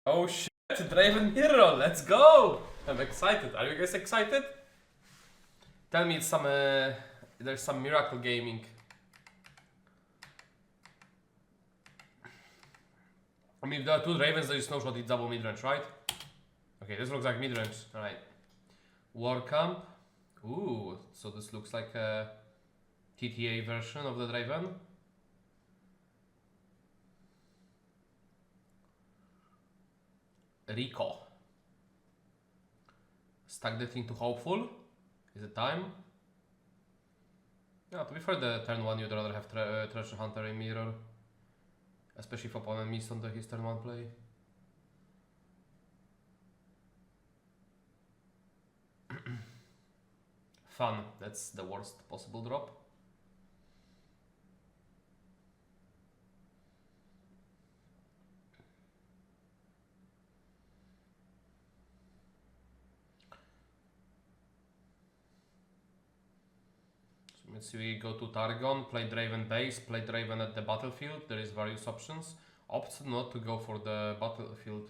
Oh shit, Draven hero, let's go! I'm excited. Are you guys excited? Tell me it's some there's some miracle gaming. I mean, if there are two Ravens, there is no shot, it's double midrange, right? Okay, this looks like midrange. Alright. War Camp. Ooh, so this looks like a TTA version of the Draven. Rico. Stack that into Hopeful. Is it time? Yeah, to be fair, the turn 1 you'd rather have Treasure Hunter in mirror. Especially if opponent missed on his turn 1 play. Fun, that's the worst possible drop. So let's see, we go to Targon, play Draven base, play Draven at the battlefield. There is various options. Opts not to go for the battlefield.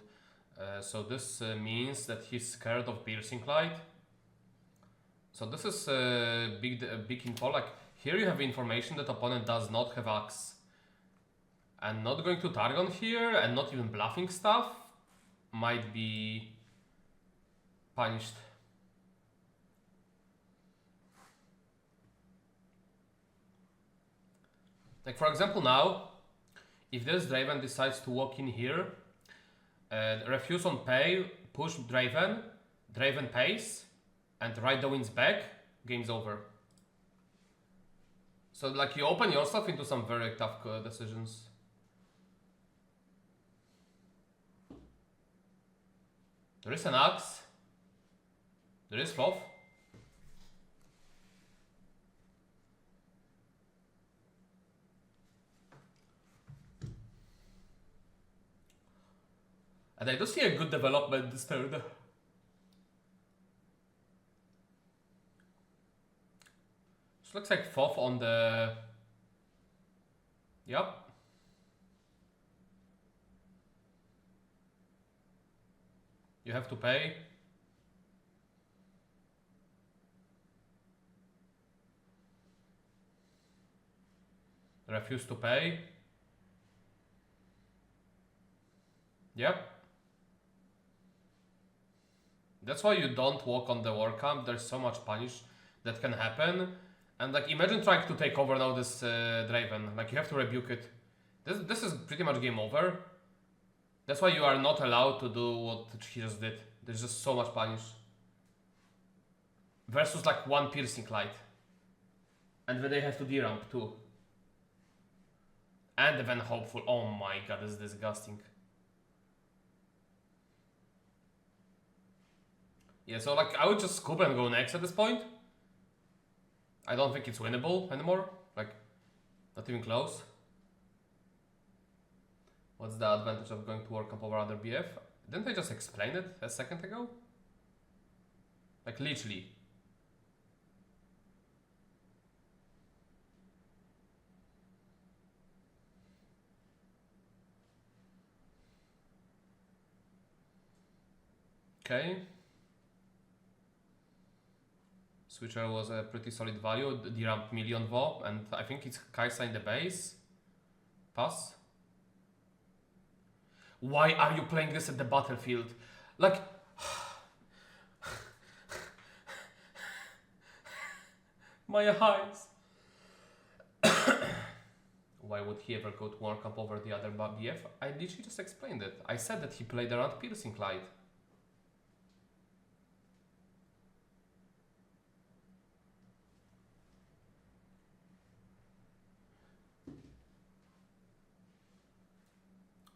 So this means that he's scared of Piercing Light. So this is big info. Like here you have information that opponent does not have Axe. And not going to Targon here and not even bluffing stuff might be punished. Like for example now, if this Draven decides to walk in here, refuse on pay, push Draven, Draven pays, and ride the winds back, game's over. So like you open yourself into some very tough decisions. There is an Axe. There is Fluff. And I do see a good development this turn. So looks like Fluff on the... Yep. You have to pay. Refuse to pay. Yep. That's why you don't walk on the war camp. There's so much punish that can happen. And like imagine trying to take over now this Draven. Like you have to rebuke it. This is pretty much game over. That's why you are not allowed to do what he just did. There's just so much punish. Versus like one Piercing Light. And then they have to deramp too. And then Hopeful. Oh my god, this is disgusting. Yeah, so like I would just scoop and go next at this point. I don't think it's winnable anymore. Like, not even close. What's the advantage of going to war camp over other BF? Didn't I just explain it a second ago? Like literally. Okay. Switcher was a pretty solid value, deramp million VO, and I think it's Kaisa in the base. Pass. Why are you playing this at the battlefield? Like... My eyes. Why would he ever go to war camp over the other BF? I literally just explained it. I said that he played around Piercing Light.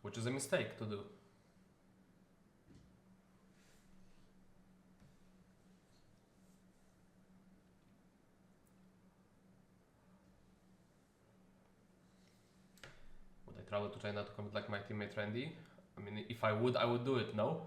Which is a mistake to do. Would I travel to China to compete like my teammate Randy? I mean, if I would do it, no?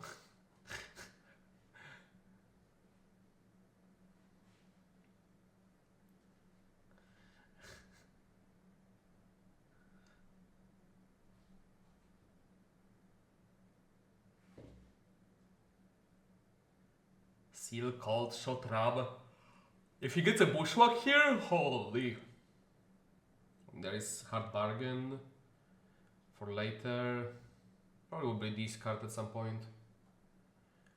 Seal, Cold Shot, Ram. If he gets a Bushwhack here, holy. There is Hard Bargain for later. Probably will be discard at some point.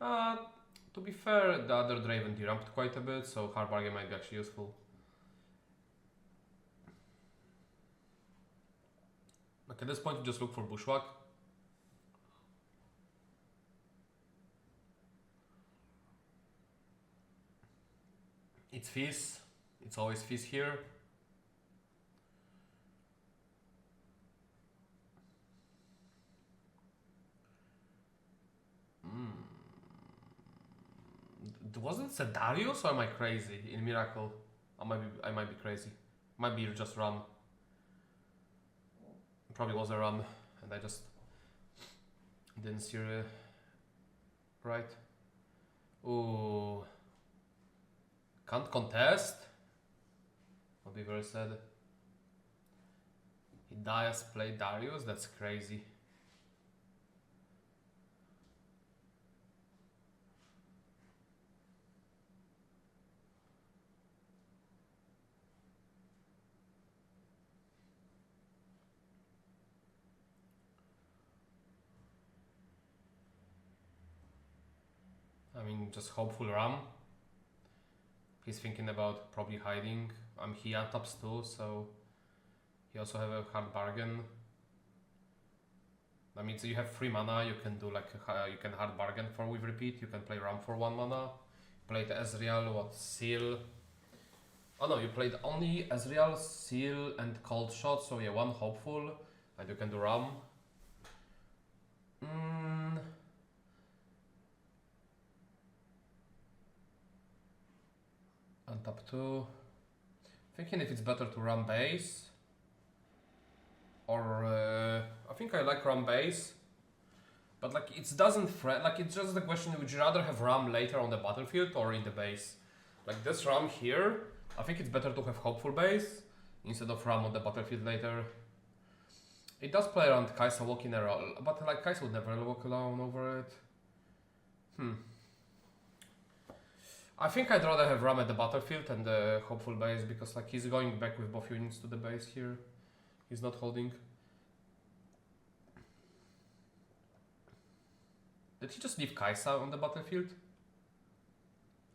To be fair, the other Draven deramped quite a bit, so Hard Bargain might be actually useful. Like at this point, you just look for Bushwhack. It's Fizz. It's always Fizz here. Wasn't it Darius or am I crazy in Miracle? I might be crazy. Might be just Ram. Probably was a Ram and I just didn't see it right. Ooh. Can't contest? I'll be very sad. He dies, play Darius? That's crazy. I mean, just hopeful Ram. He's thinking about probably hiding. He untaps too, so he also have a Hard Bargain. That means you have 3 mana. You can do like you can Hard Bargain for with repeat. You can play Ram for 1 mana. Played Ezreal, what Seal? Oh no, you played only Ezreal, Seal, and Cold Shot. So yeah, 1 hopeful, and you can do Ram. Untap 2. Thinking if it's better to Ram base. Or I think I like Ram base. But like it doesn't like it's just the question, would you rather have Ram later on the battlefield or in the base? Like this Ram here, I think it's better to have hopeful base instead of Ram on the battlefield later. It does play around Kai'Sa walking around, but like Kai'Sa would never walk alone over it. I think I'd rather have Ram at the battlefield and the hopeful base because like he's going back with both units to the base here. He's not holding. Did he just leave Kai'Sa on the battlefield?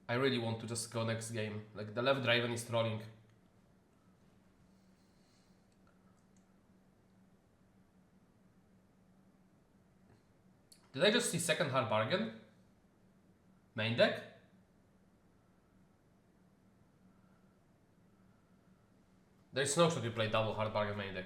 I really want to just go next game. Like the left Draven is trolling. Did I just see second Hard Bargain? Main deck? There's no shot you play double Hard Bargain main deck.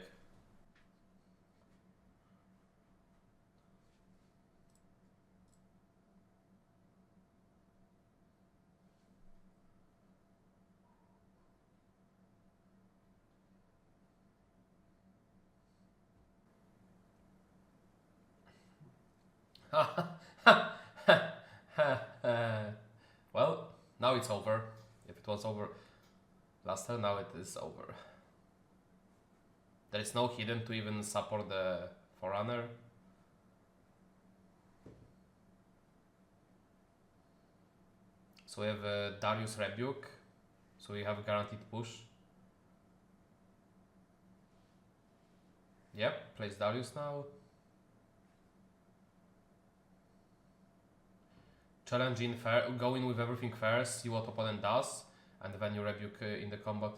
Well, now it's over. If it was over last time, now it is over. There is no hidden to even support the Forerunner. So we have Darius Rebuke. So we have guaranteed push. Yep, plays Darius now. Challenge in fair, go in with everything first, see what opponent does, and then you rebuke in the combat.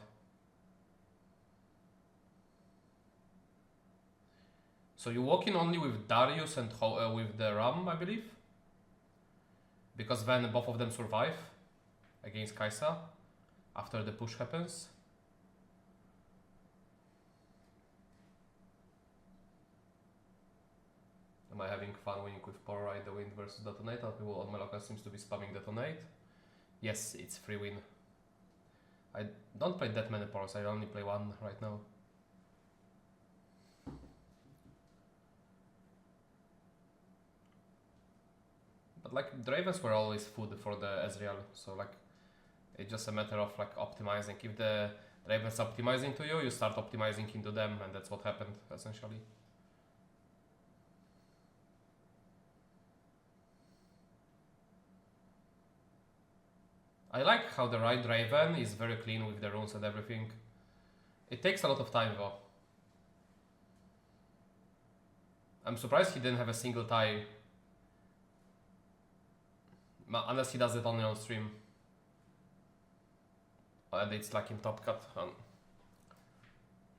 So you walk in only with Darius and with the Ram, I believe. Because then both of them survive against Kai'Sa after the push happens. Am I having fun winning with Power Ride the Wind versus Detonate? People on my local seems to be spamming Detonate. Yes, it's free win. I don't play that many powers, I only play 1 right now. But like Dravens were always food for the Ezreal, so like it's just a matter of like optimizing. If the Ravens optimizing to you, you start optimizing into them, and that's what happened essentially. I like how the right Draven is very clean with the runes and everything. It takes a lot of time though. I'm surprised he didn't have a single tie. Unless he does it only on stream. And it's like in Top Cut.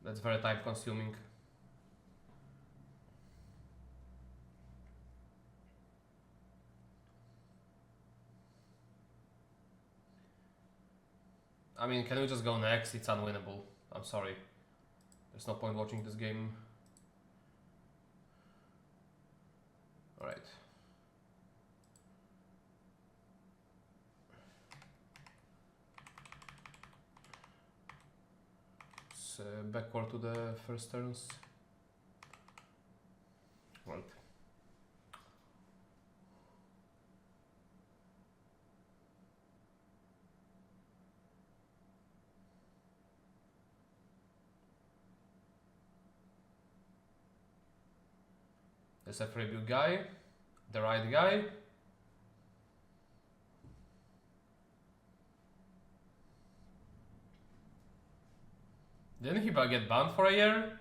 That's very time consuming. I mean, can we just go next? It's unwinnable. I'm sorry. There's no point watching this game. Alright. It's backward to the first turns. Right. There's a freebie guy, the right guy. Didn't he get banned for a year?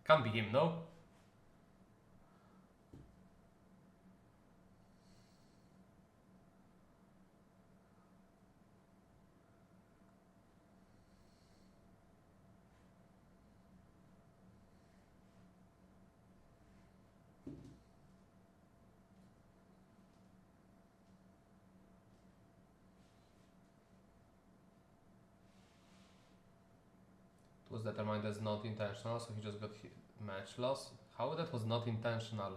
Can't be him, no? It was determined as not intentional, so he just got match loss. How that was not intentional?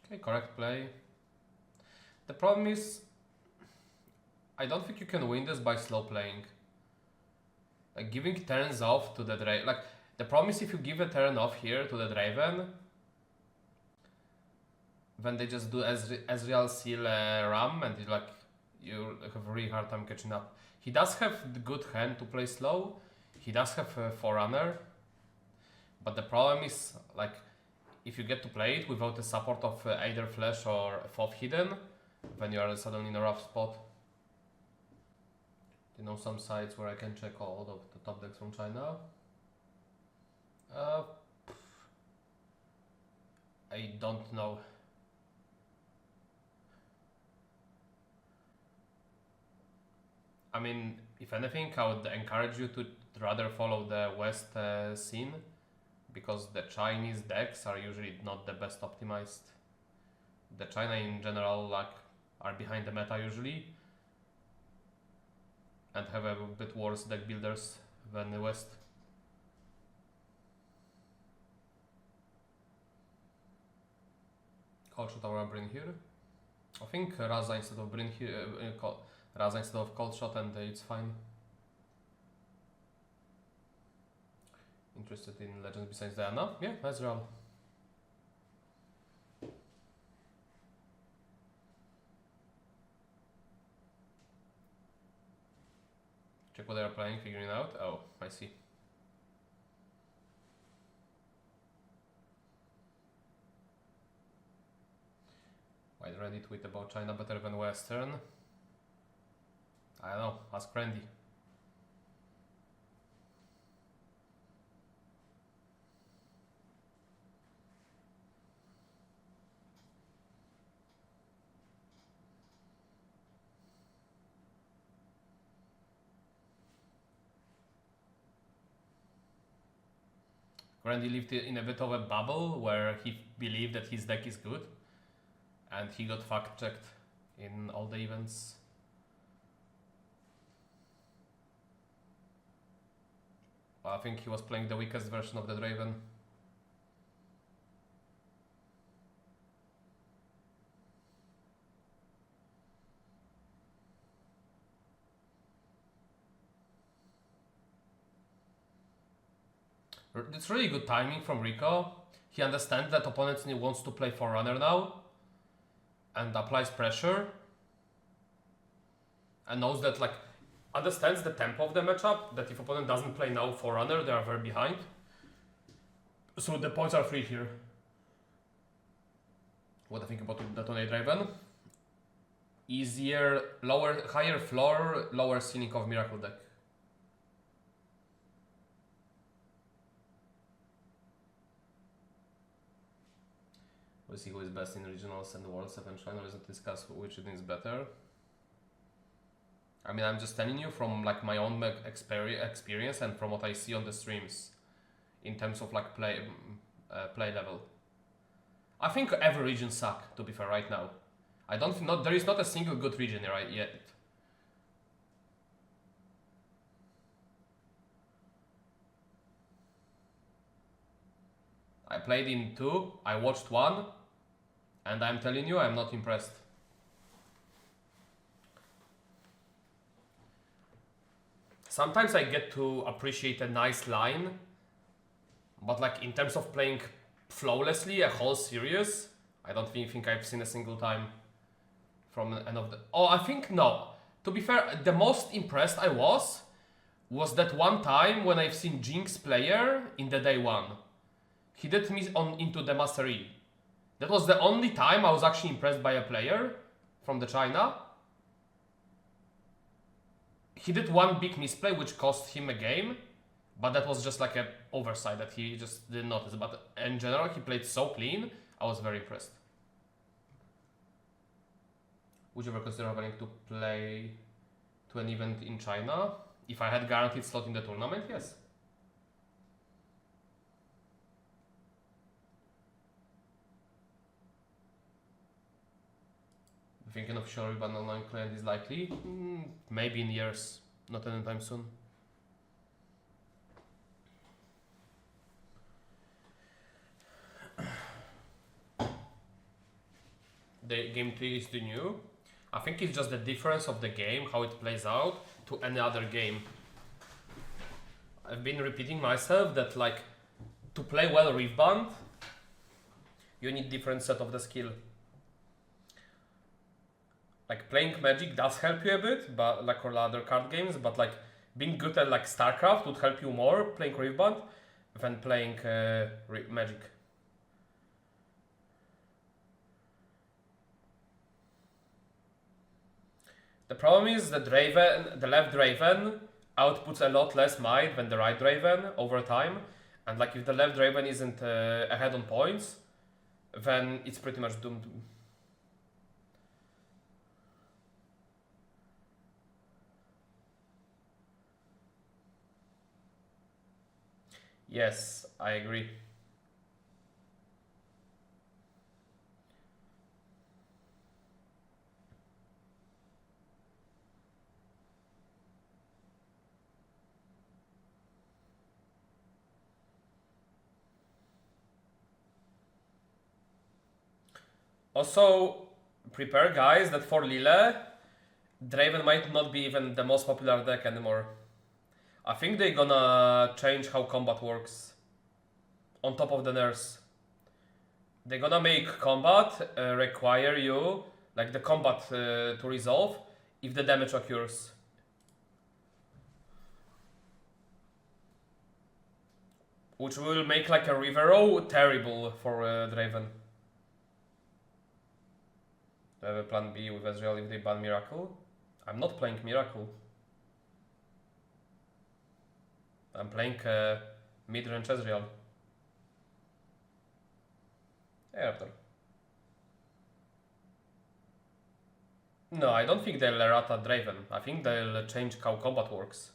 Okay, correct play. The problem is, I don't think you can win this by slow playing. Like giving turns off to the Draven. Like the problem is if you give a turn off here to the Draven, then they just do Ezreal seal Ram and you have a really hard time catching up. He does have the good hand to play slow. He does have a Forerunner. But the problem is, like, if you get to play it without the support of either Flash or FOF hidden, then you are suddenly in a rough spot. You know some sites where I can check all of the top decks from China? I don't know. I mean, if anything, I would encourage you to rather follow the West scene, because the Chinese decks are usually not the best optimized. The China in general are behind the meta usually, and have a bit worse deck builders than the West. Cold shot or Bryn here. I think Raza instead of Bryn here. Raza instead of cold shot, and it's fine. Interested in legends besides Diana? Yeah, that's real. Check what they are playing, figuring out. Oh, I see. Why Reddit tweet about China better than Western? I don't know, ask Randy. Randy lived in a bit of a bubble where he believed that his deck is good, and he got fact checked in all the events. I think he was playing the weakest version of the Draven. It's really good timing from Rico. He understands that opponent wants to play Forerunner now and applies pressure, and knows that understands the tempo of the matchup, that if opponent doesn't play now Forerunner, they are very behind. So the points are free here. What I think about the Tornado Draven? Easier, higher floor, lower ceiling of Miracle deck. We'll see who is best in regionals and worlds eventually. Let's not discuss which is better. I mean, I'm just telling you from like my own experience and from what I see on the streams, in terms of like play level. I think every region suck, to be fair, right now. I don't think there is not a single good region right yet. I played in 2, I watched 1, and I'm telling you, I'm not impressed. Sometimes I get to appreciate a nice line, but like in terms of playing flawlessly a whole series, I don't think I've seen a single time from the end of the... Oh, I think no. To be fair, the most impressed I was that one time when I've seen Jinx player in the day 1. He did me into the Master E. That was the only time I was actually impressed by a player from the China. He did one big misplay which cost him a game, but that was just like an oversight that he just didn't notice. But in general, he played so clean, I was very impressed. Would you ever consider having to play to an event in China? If I had guaranteed slot in the tournament, yes. Thinking of sure but online client is likely? Maybe in years, not anytime soon. The game 3 is the new. I think it's just the difference of the game, how it plays out to any other game. I've been repeating myself that like to play well Riftbound, you need different set of the skill. Like playing Magic does help you a bit, but like all other card games, but like being good at like StarCraft would help you more playing Riftbound than playing Magic. The problem is that the left Draven outputs a lot less might than the right Draven over time, and like if the left Draven isn't ahead on points, then it's pretty much doomed. Yes, I agree. Also, prepare guys that for Lille, Draven might not be even the most popular deck anymore. I think they're gonna change how combat works. On top of the nerfs. They're gonna make combat require you, like the combat to resolve, if the damage occurs. Which will make like a river row terrible for Draven. Do I have a plan B with Ezreal if they ban Miracle? I'm not playing Miracle. I'm playing mid-range Ezreal. After. No, I don't think they'll errata Draven. I think they'll change how combat works.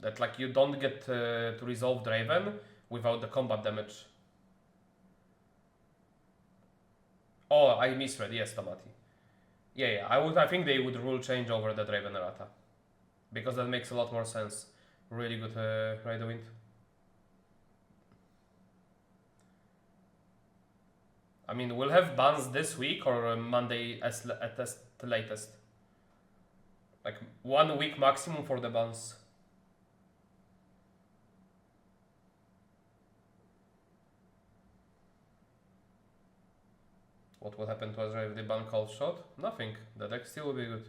That like you don't get to resolve Draven without the combat damage. Oh, I misread. Yes, Tomati. Yeah, I think they would rule change over the Draven errata. Because that makes a lot more sense. Really good Ride the Wind. I mean, we'll have bans this week or Monday at the latest. Like 1 week maximum for the bans. What will happen to Ezreal if they ban Cold Shot? Nothing. The deck still will be good.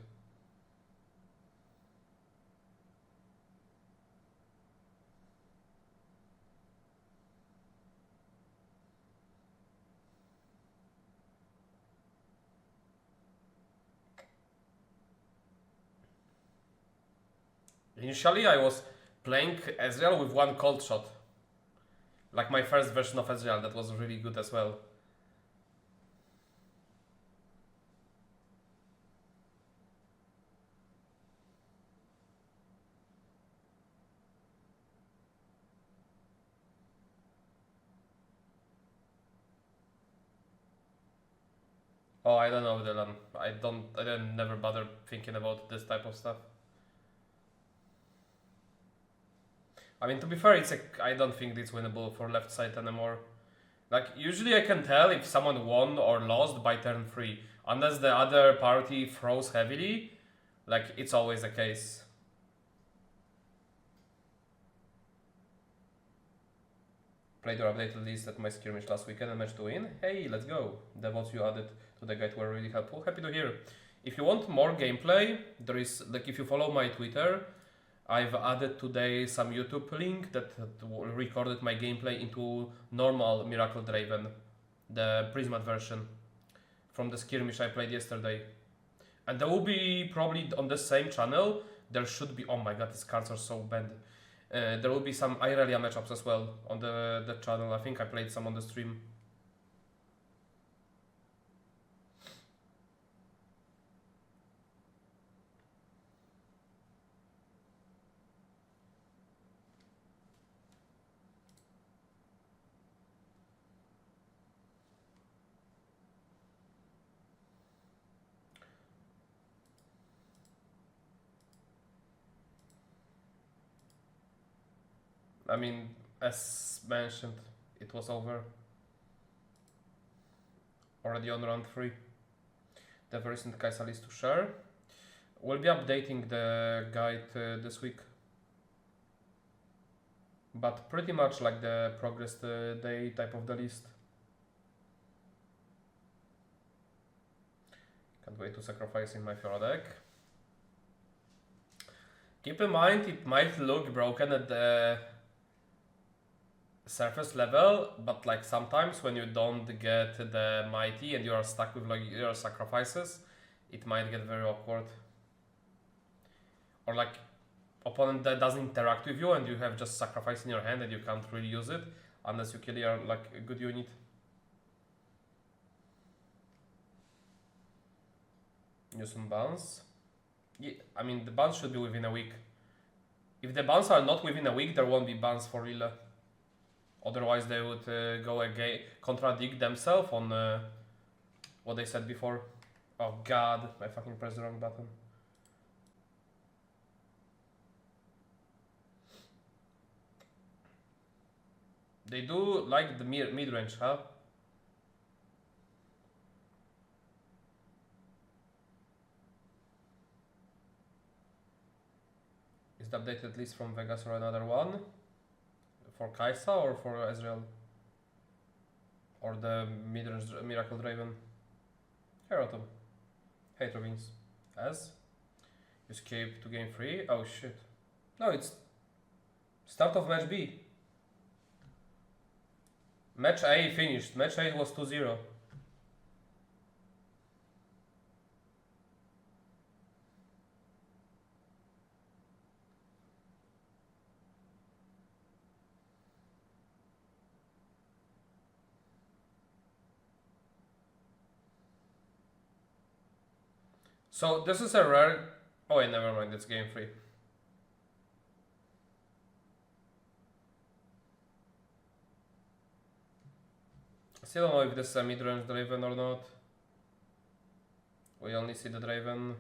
Initially, I was playing Ezreal with one cold shot. Like my first version of Ezreal, that was really good as well. Oh, I don't know, Dylan. I didn't never bother thinking about this type of stuff. I mean, to be fair, I don't think it's winnable for left side anymore. Like, usually I can tell if someone won or lost by turn 3. Unless the other party throws heavily, like, it's always the case. Played your updated list at my skirmish last weekend and managed to win. Hey, let's go. The votes you added to the guide were really helpful. Happy to hear. If you want more gameplay, there is, like, if you follow my Twitter, I've added today some YouTube link that recorded my gameplay into normal Miracle Draven, the Prismat version from the skirmish I played yesterday. And there will be probably on the same channel, there should be, oh my god, these cards are so bad. There will be some Irelia matchups as well on the channel. I think I played some on the stream. I mean, as mentioned, it was over. Already on round 3. The very recent Kaisa list to share. We'll be updating the guide this week. But pretty much like the progress day type of the list. Can't wait to sacrifice in my Fiora deck. Keep in mind, it might look broken at the surface level, but like sometimes when you don't get the mighty and you are stuck with like your sacrifices, it might get very awkward. Or like opponent that doesn't interact with you and you have just sacrifice in your hand and you can't really use it unless you kill your like a good unit. Use some bans. Yeah, I mean the bans should be within a week. If the bans are not within a week, there won't be bans for real. Otherwise they would go again, contradict themselves on what they said before. Oh god, I fucking pressed the wrong button. They do like the mid-range, huh? Is the update at least from Vegas or another one? For Kaisa or for Ezreal? Or the mid-range Miracle Draven? Here, Autumn. Hey, Trovins. As? You escape to game 3? Oh shit. No, it's start of match B. Match A finished. Match A was 2-0. So this is a rare... Oh wait, never mind, it's game 3. Still don't know if this is a mid-range Draven or not. We only see the Draven.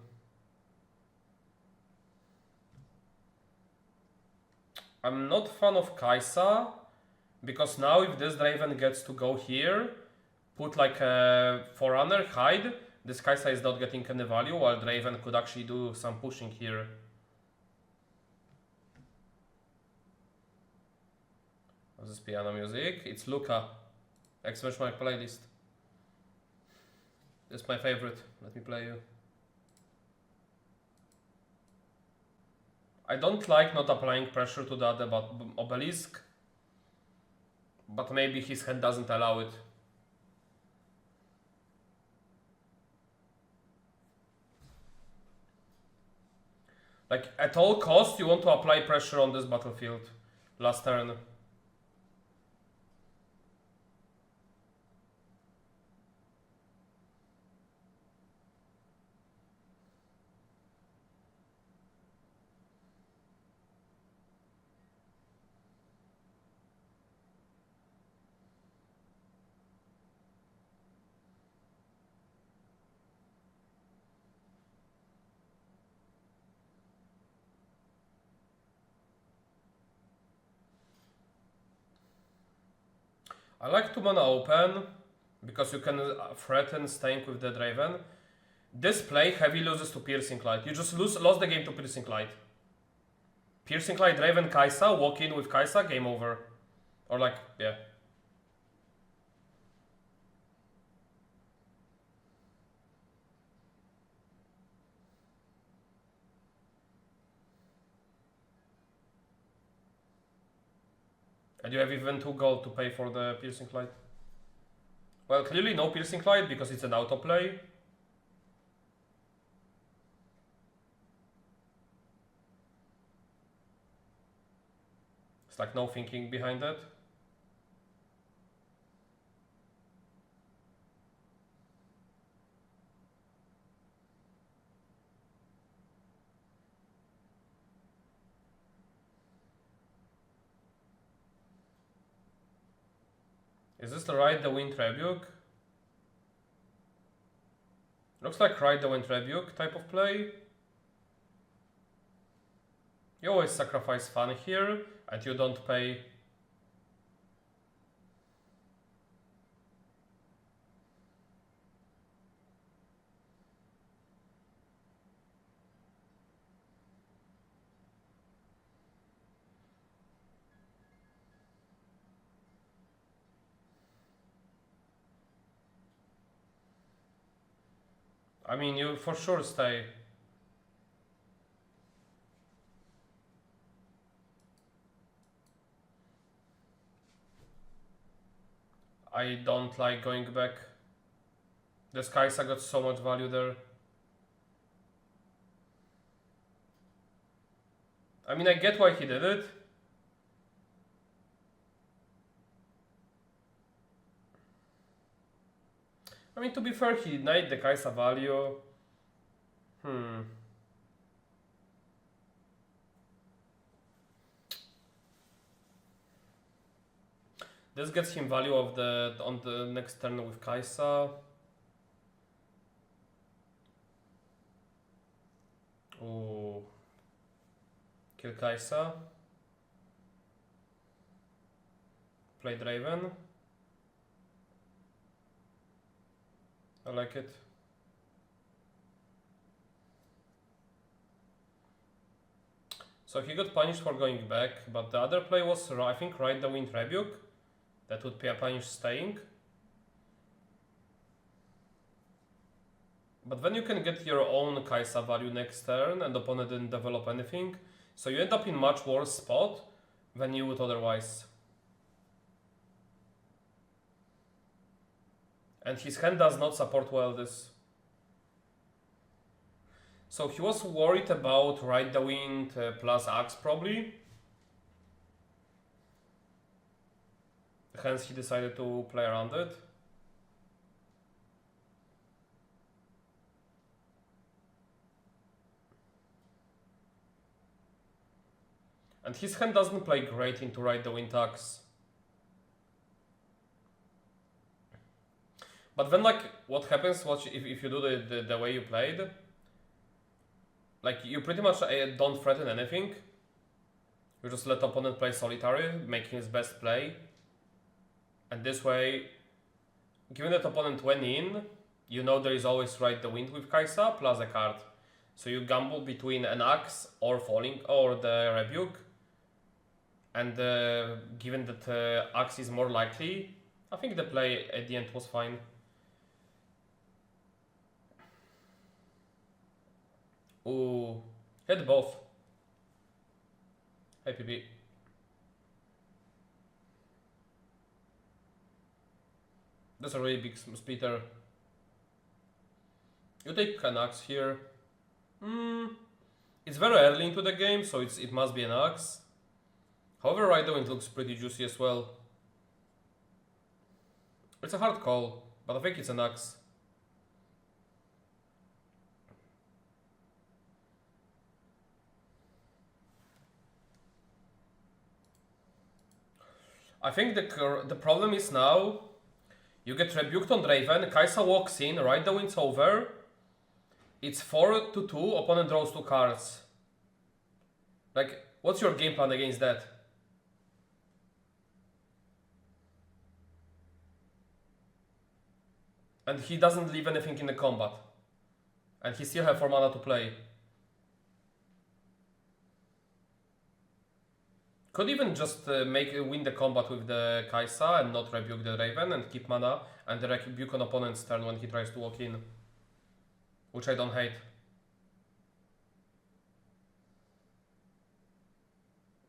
I'm not fan of Kaisa, because now if this Draven gets to go here, put like a Forerunner, hide, this Kaisa is not getting any value, while Draven could actually do some pushing here. What's this piano music? It's Luca. Exclamation mark playlist. This is my favorite. Let me play you. I don't like not applying pressure to the other obelisk, but maybe his hand doesn't allow it. Like, at all costs, you want to apply pressure on this battlefield. Last turn. I like 2 mana open, because you can threaten staying with the Draven. This play heavy loses to Piercing Light. You just lost the game to Piercing Light. Piercing Light, Draven, Kai'Sa, walk in with Kai'Sa, game over. Or like, yeah. And you have even 2 gold to pay for the Piercing Light. Well, clearly no Piercing Light because it's an autoplay. It's like no thinking behind it. Is this the Ride the Wind Rebuke? Looks like Ride the Wind Rebuke type of play. You always sacrifice fun here, and you don't pay. I mean, you for sure stay. I don't like going back. This Kai'Sa got so much value there. I mean, I get why he did it. I mean, to be fair, he denied the Kai'Sa value. This gets him value of on the next turn with Kai'Sa. Ooh. Kill Kai'Sa. Play Draven. I like it. So he got punished for going back, but the other play was, I think, Ride the Wind Rebuke. That would be a punish staying. But then you can get your own Kai'Sa value next turn and opponent didn't develop anything. So you end up in much worse spot than you would otherwise. And his hand does not support well this. So he was worried about Ride the Wind plus Axe probably. Hence he decided to play around it. And his hand doesn't play great into Ride the Wind Axe. But then, like, what happens if you do the way you played? Like, you pretty much don't threaten anything. You just let opponent play solitary, making his best play. And this way, given that opponent went in, you know there is always Ride the Wind with Kai'Sa plus a card. So you gamble between an Axe or Falling or the Rebuke. And given that Axe is more likely, I think the play at the end was fine. Ooh, hit both. Hey PB. That's a really big splitter. You take an Axe here. It's very early into the game, so it must be an axe. However, Ride the Wind looks pretty juicy as well. It's a hard call, but I think it's an axe. I think the problem is now, you get rebuked on Draven, Kai'Sa walks in, Ride the Wind's over. It's 4-2, opponent draws 2 cards. Like, what's your game plan against that? And he doesn't leave anything in the combat. And he still has 4 mana to play. Could even just win the combat with the Kai'Sa and not rebuke the Raven and keep mana and rebuke on opponent's turn when he tries to walk in. Which I don't hate.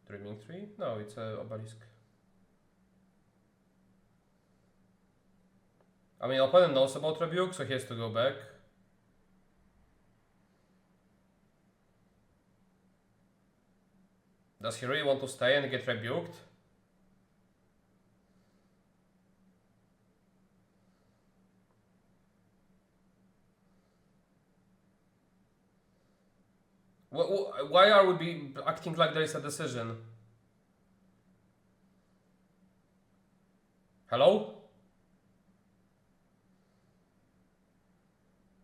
Dreaming Tree? No, it's a Obelisk. I mean, opponent knows about rebuke, so he has to go back. Does he really want to stay and get rebuked? Why are we acting like there is a decision? Hello?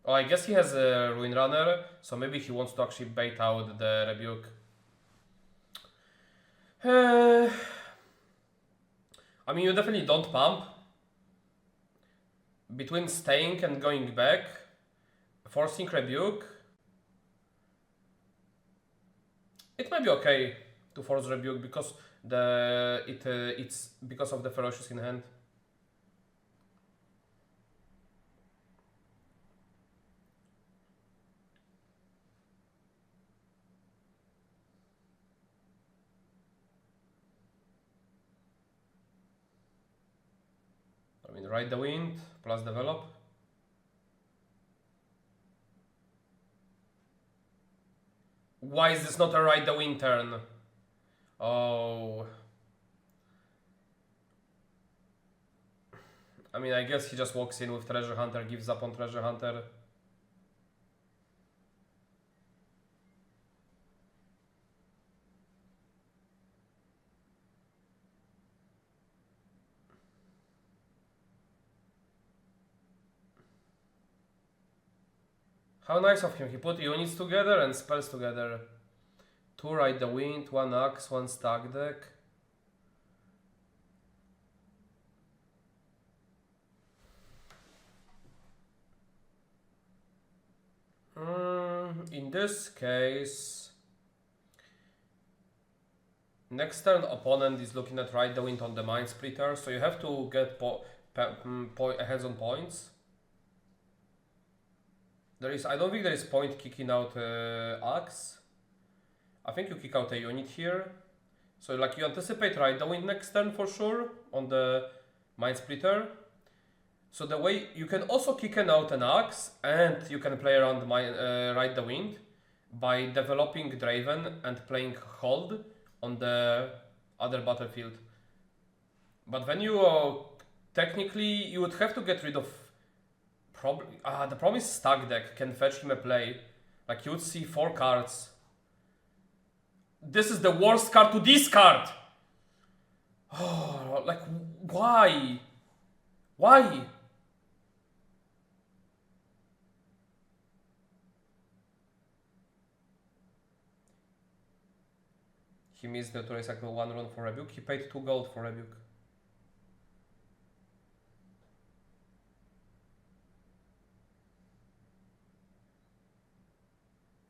Oh, I guess he has a Ruin Runner, so maybe he wants to actually bait out the rebuke. I mean, you definitely don't pump. Between staying and going back, forcing rebuke, it might be okay to force rebuke because it's because of the ferocious in hand. I mean, Ride the Wind plus develop. Why is this not a Ride the Wind turn? Oh. I mean, I guess he just walks in with Treasure Hunter, gives up on Treasure Hunter. How nice of him, he put units together and spells together. 2 Ride the Wind, 1 Axe, 1 stack deck. In this case, next turn opponent is looking at Ride the Wind on the Mind Splitter, so you have to get heads on points. I don't think there is point kicking out Axe. I think you kick out a unit here. So like you anticipate Ride the Wind next turn for sure on the Mind Splitter. So the way you can also kick out an Axe and you can play around Ride the Wind by developing Draven and playing Hold on the other battlefield. But when you technically you would have to get rid of the problem is stack deck can fetch him a play. Like you would see 4 cards. This is the worst card to discard! Oh, like why? Why? He missed the turn cycle 1 run for rebuke. He paid 2 gold for rebuke.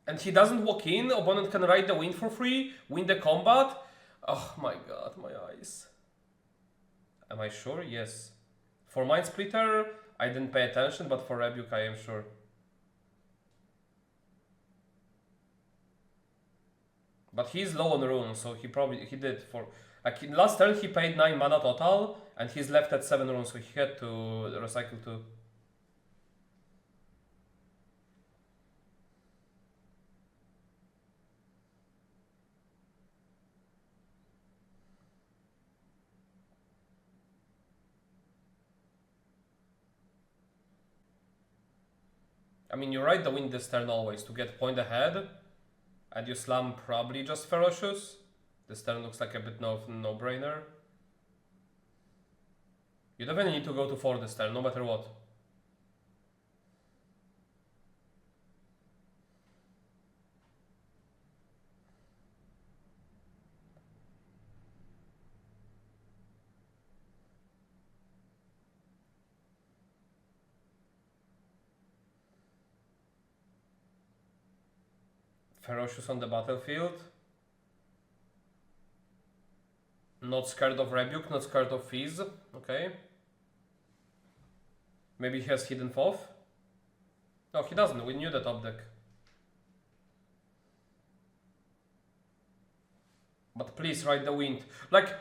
And he doesn't walk in, opponent can Ride the Wind for free, win the combat. Oh my god, my eyes. Am I sure? Yes. For Mind Splitter, I didn't pay attention, but for rebuke I am sure. But he's low on runes, so he did for... Like last turn he paid 9 mana total, and he's left at 7 runes, so he had to recycle 2. I mean, you ride the wind this turn always to get point ahead, and you slam probably just Ferocious. This turn looks like a bit no-brainer. You definitely need to go to 4 this turn, no matter what. Ferocious on the battlefield. Not scared of Rebuke, not scared of Fizz. Okay. Maybe he has Hidden Fourth? No, he doesn't. We knew the top deck. But please ride the wind. Like,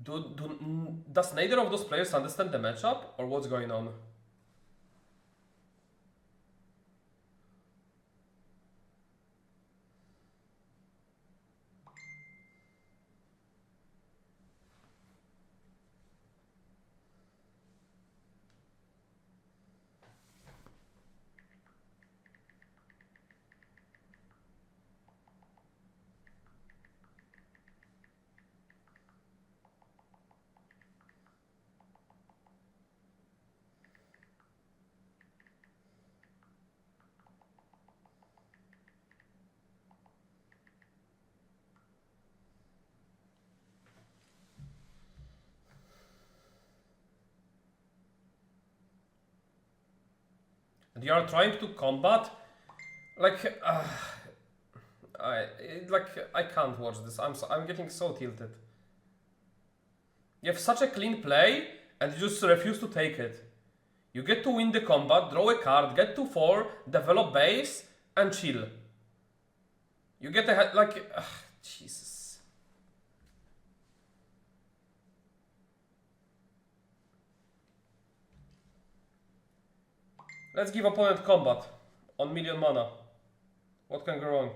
does neither of those players understand the matchup? Or what's going on? And you are trying to combat, like, I can't watch this. I'm getting so tilted. You have such a clean play, and you just refuse to take it. You get to win the combat, draw a card, get to 4, develop base, and chill. You get a like, Jesus. Let's give opponent combat on million mana. What can go wrong?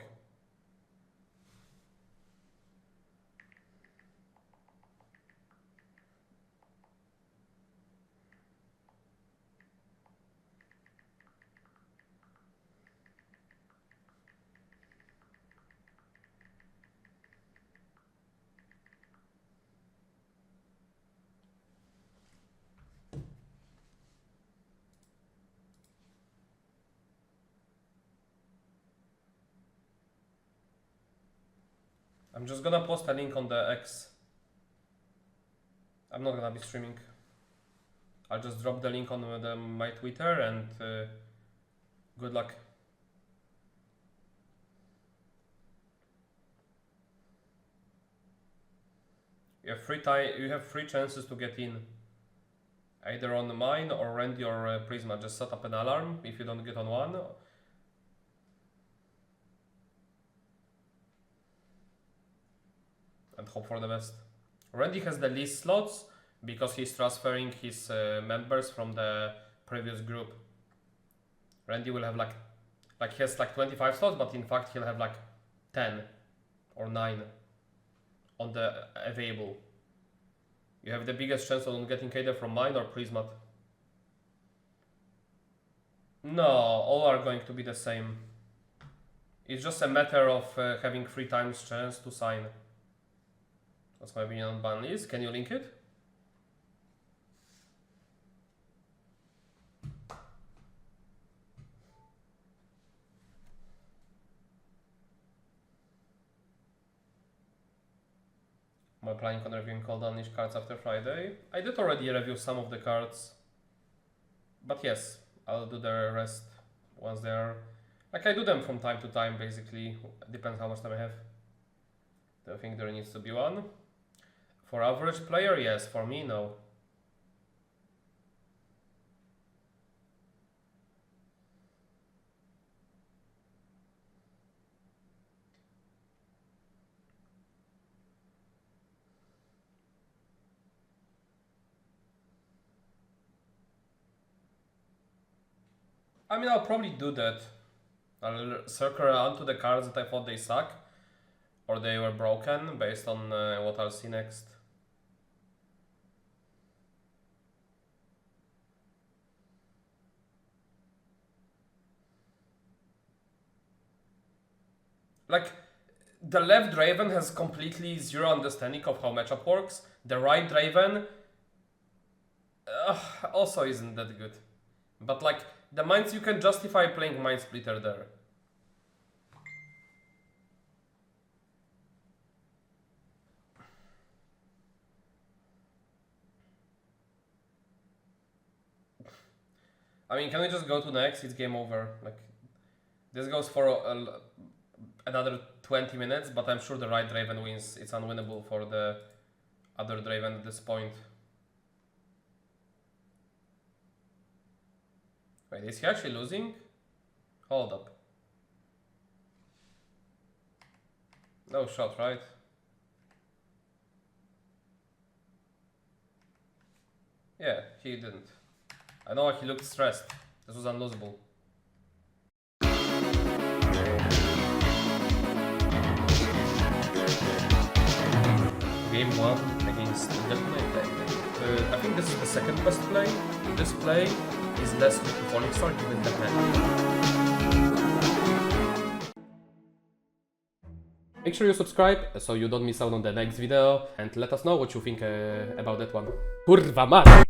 I'm just gonna post a link on the X. I'm not gonna be streaming. I'll just drop the link on my Twitter and good luck. You have 3 chances to get in. Either on mine or rent your Prisma. Just set up an alarm if you don't get on one. And hope for the best. Randy has the least slots because he's transferring his members from the previous group. Randy will have like he has like 25 slots, but in fact he'll have like 10 or 9 on the available. You have the biggest chance on getting either from mine or Prismat. No, all are going to be the same. It's just a matter of having 3 times chance to sign. That's my opinion on ban list. Can you link it? Am I planning on reviewing all the unleashed cards after Friday? I did already review some of the cards. But yes, I'll do the rest once they are... Like, I do them from time to time, basically. Depends how much time I have. Do I think there needs to be one? For average player, yes. For me, no. I mean, I'll probably do that. I'll circle around to the cards that I thought they suck. Or they were broken, based on what I'll see next. Like, the left Draven has completely zero understanding of how matchup works. The right Draven also isn't that good. But like, the mines, you can justify playing Mind Splitter there. I mean, can we just go to next? It's game over. Like, this goes for another 20 minutes, but I'm sure the right Draven wins. It's unwinnable for the other Draven at this point. Wait, is he actually losing? Hold up. No shot, right? Yeah, he didn't. I know he looked stressed. This was unlosable. Game 1 against Misplay. I think this is the second best play. This play is less with the falling star given the hand. Make sure you subscribe so you don't miss out on the next video and let us know what you think about that one. Kurwa mać!